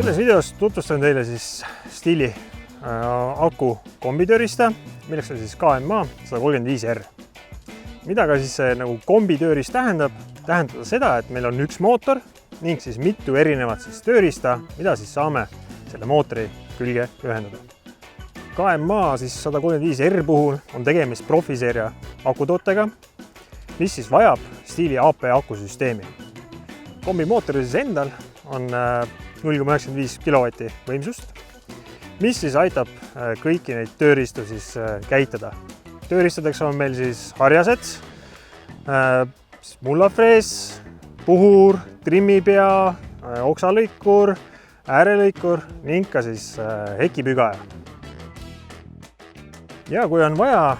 Selles videos tutvustan teile siis Stiili aku kombitöörista, milleks on siis KMA 135R. Mida ka siis see nagu kombitöörist tähendab? Tähendab seda, et meil on üks mootor ning siis mitu erinevat siis tööriista, mida siis saame selle mootori külge ühendada. KMA siis 135R puhul on tegemist profiseeria akutootega, mis siis vajab Stiili AP akusüsteemi. Kombimootoril siis endal on 0,95 kW võimsust, mis siis aitab kõiki neid tööriistu siis käitada. Tööriistadeks on meil siis harjased, mullafrees, puhur, trimmipea, oksalõikur, äärelõikur ning ka siis hekipügaja. Ja kui on vaja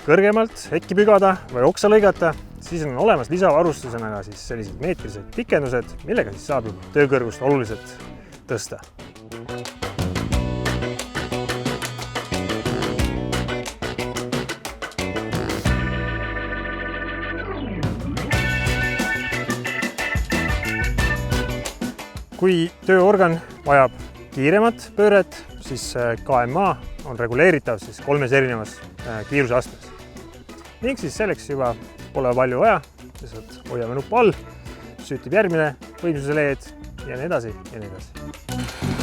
kõrgemalt hekki pügada või oksa lõigata, siis on olemas lisavarustusena ka siis sellised meetrised pikendused, millega siis saab töökõrgust oluliselt tõsta. Kui tööorgan vajab kiiremat pööret, siis KMA on reguleeritav siis 3 erinevas kiiruseastmes. Ning siis selleks juba pole palju vaja, lihtsalt hoiame nuppu all, sütib järgmine võimsuse LED ja nii edasi ja nii edasi.